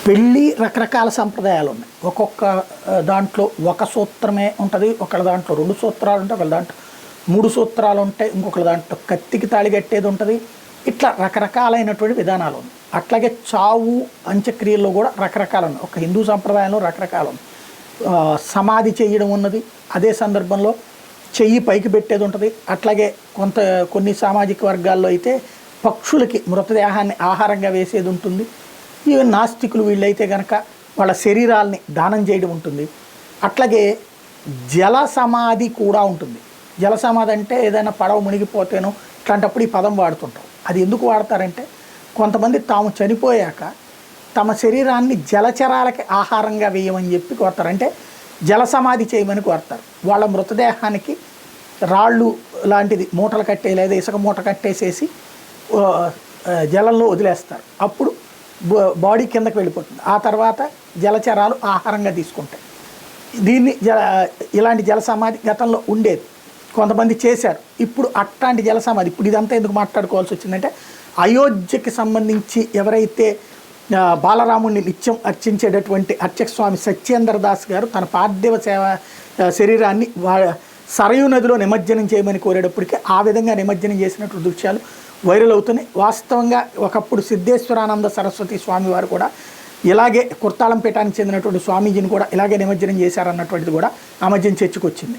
పెళ్ళి రకరకాల సంప్రదాయాలు ఉన్నాయి. ఒక్కొక్క దాంట్లో ఒక సూత్రమే ఉంటుంది, ఒకళ్ళ దాంట్లో 2 సూత్రాలు ఉంటాయి, ఒకళ్ళ దాంట్లో 3 సూత్రాలు ఉంటాయి, ఇంకొకళ్ళ దాంట్లో కత్తికి తాళి కట్టేది ఉంటుంది. ఇట్లా రకరకాలైనటువంటి విధానాలు ఉన్నాయి. అట్లాగే చావు అంత్యక్రియల్లో కూడా రకరకాలు ఉన్నాయి. ఒక హిందూ సంప్రదాయంలో రకరకాలు ఉన్నాయి. సమాధి చేయడం ఉన్నది, అదే సందర్భంలో చెయ్యి పైకి పెట్టేది ఉంటుంది. అట్లాగే కొన్ని సామాజిక వర్గాల్లో అయితే పక్షులకి మృతదేహాన్ని ఆహారంగా వేసేది ఉంటుంది. ఈవెన్ నాస్తికులు వీళ్ళైతే కనుక వాళ్ళ శరీరాల్ని దానం చేయడం ఉంటుంది. అట్లాగే జల సమాధి కూడా ఉంటుంది. జల సమాధి అంటే ఏదైనా పడవ మునిగిపోతేనో ఇట్లాంటప్పుడు ఈ పదం వాడుతుంటాం. అది ఎందుకు వాడతారంటే కొంతమంది తాము చనిపోయాక తమ శరీరాన్ని జలచరాలకి ఆహారంగా వేయమని చెప్పి కోరుతారు. అంటే జల సమాధి చేయమని కోరుతారు. వాళ్ళ మృతదేహానికి రాళ్ళు లాంటిది మూటలు కట్టే లేదా ఇసుక మూట కట్టేసేసి జలంలో వదిలేస్తారు. అప్పుడు బాడీ కిందకి వెళ్ళిపోతుంది. ఆ తర్వాత జలచరాలు ఆహారంగా తీసుకుంటాయి. ఇలాంటి జల సమాధి గతంలో ఉండేది, కొంతమంది చేశారు. ఇప్పుడు అట్లాంటి జల సమాధి ఇప్పుడు ఇదంతా ఎందుకు మాట్లాడుకోవాల్సి వచ్చిందంటే అయోధ్యకి సంబంధించి ఎవరైతే బాలరాముడిని నిత్యం అర్చించేటటువంటి అర్చక స్వామి సత్యేంద్ర దాస్ గారు తన పార్థివ శరీరాన్ని సరయూ నదిలో నిమజ్జనం చేయమని కోరేటప్పటికీ ఆ విధంగా నిమజ్జనం చేసినటువంటి దృశ్యాలు వైరల్ అవుతున్నాయి. వాస్తవంగా ఒకప్పుడు సిద్ధేశ్వరానంద సరస్వతి స్వామి వారు కూడా ఇలాగే కుర్తాళం పీఠానికి చెందినటువంటి స్వామీజీని కూడా ఇలాగే నిమజ్జనం చేశారన్నటువంటిది కూడా ఆ మధ్యన చర్చకు వచ్చింది.